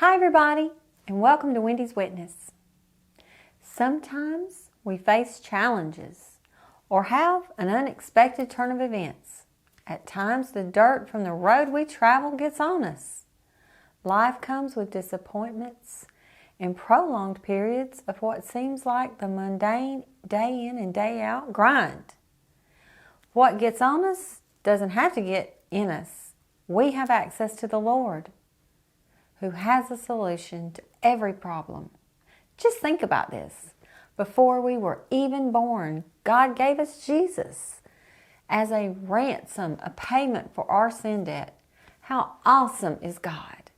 Hi everybody, and welcome to Wendy's Witness. Sometimes we face challenges or have an unexpected turn of events. At times the dirt from the road we travel gets on us. Life comes with disappointments and prolonged periods of what seems like the mundane day in and day out grind. What gets on us doesn't have to get in us. We have access to the Lord, who has a solution to every problem. Just think about this. Before we were even born, God gave us Jesus as a ransom, a payment for our sin debt. How awesome is God?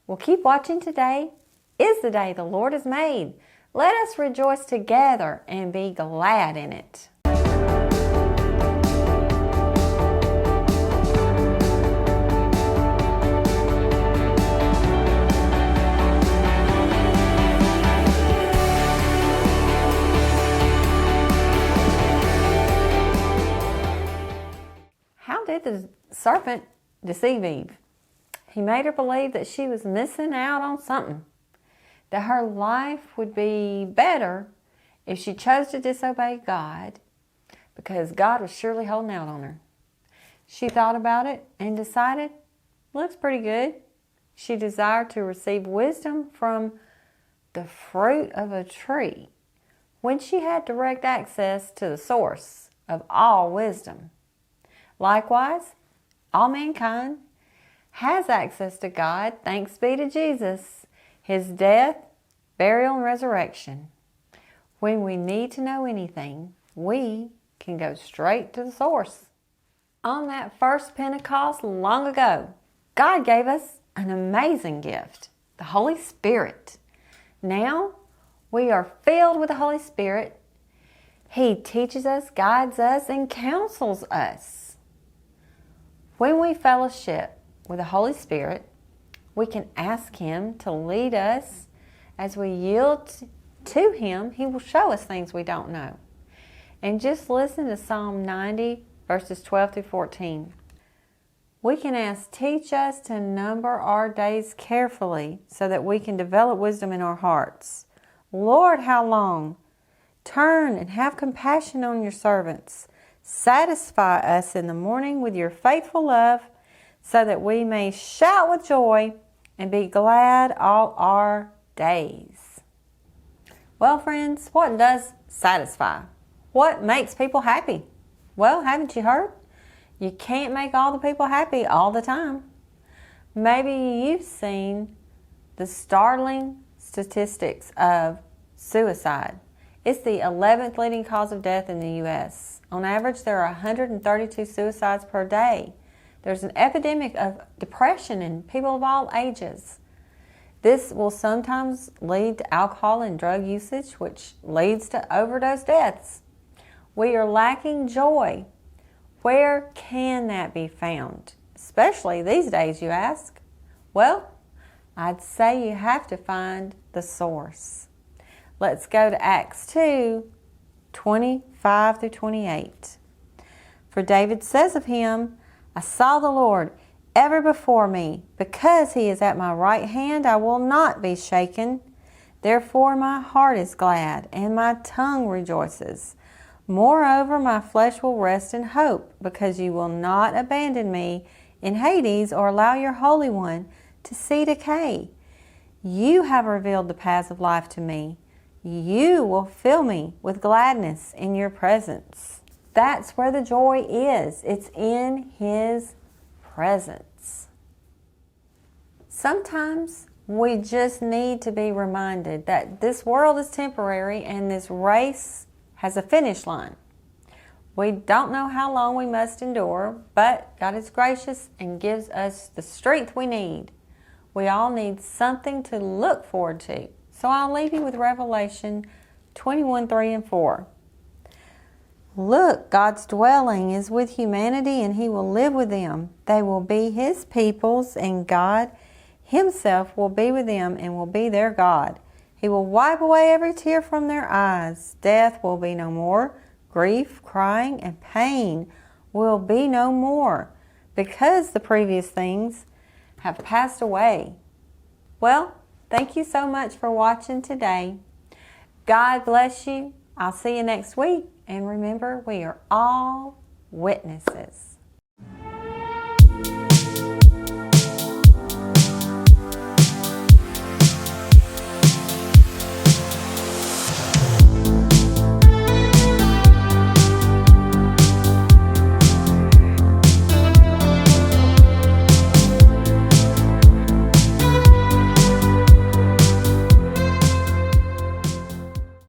Well, keep watching. Today is the day the Lord has made. Let us rejoice together and be glad in it. How did the serpent deceive Eve? He made her believe that she was missing out on something, that her life would be better if she chose to disobey God, because God was surely holding out on her. She thought about it and decided, looks pretty good. She desired to receive wisdom from the fruit of a tree when she had direct access to the source of all wisdom. Likewise, all mankind has access to God, thanks be to Jesus, His death, burial, and resurrection. When we need to know anything, we can go straight to the source. On that first Pentecost long ago, God gave us an amazing gift, the Holy Spirit. Now, we are filled with the Holy Spirit. He teaches us, guides us, and counsels us. When we fellowship with the Holy Spirit, we can ask Him to lead us. As we yield to Him, He will show us things we don't know. And just listen to Psalm 90, verses 12 through 14. We can ask, teach us to number our days carefully so that we can develop wisdom in our hearts. Lord, how long? Turn and have compassion on your servants. Satisfy us in the morning with your faithful love, so that we may shout with joy and be glad all our days. Well, friends, what does satisfy? What makes people happy? Well, haven't you heard? You can't make all the people happy all the time. Maybe you've seen the startling statistics of suicide. It's the 11th leading cause of death in the U.S. On average, there are 132 suicides per day. There's an epidemic of depression in people of all ages. This will sometimes lead to alcohol and drug usage, which leads to overdose deaths. We are lacking joy. Where can that be found? Especially these days, you ask. Well, I'd say you have to find the source. Let's go to Acts 2, 25 through 28. For David says of him, I saw the Lord ever before me. Because He is at my right hand, I will not be shaken. Therefore my heart is glad, and my tongue rejoices. Moreover, my flesh will rest in hope, because you will not abandon me in Hades, or allow your Holy One to see decay. You have revealed the paths of life to me. You will fill me with gladness in your presence. That's where the joy is. It's in His presence. Sometimes we just need to be reminded that this world is temporary and this race has a finish line. We don't know how long we must endure, but God is gracious and gives us the strength we need. We all need something to look forward to. So I'll leave you with Revelation 21, 3 and 4. Look, God's dwelling is with humanity, and He will live with them. They will be His peoples, and God Himself will be with them and will be their God. He will wipe away every tear from their eyes. Death will be no more. Grief, crying, and pain will be no more, because the previous things have passed away. Well, thank you so much for watching today. God bless you. I'll see you next week. And remember, we are all witnesses.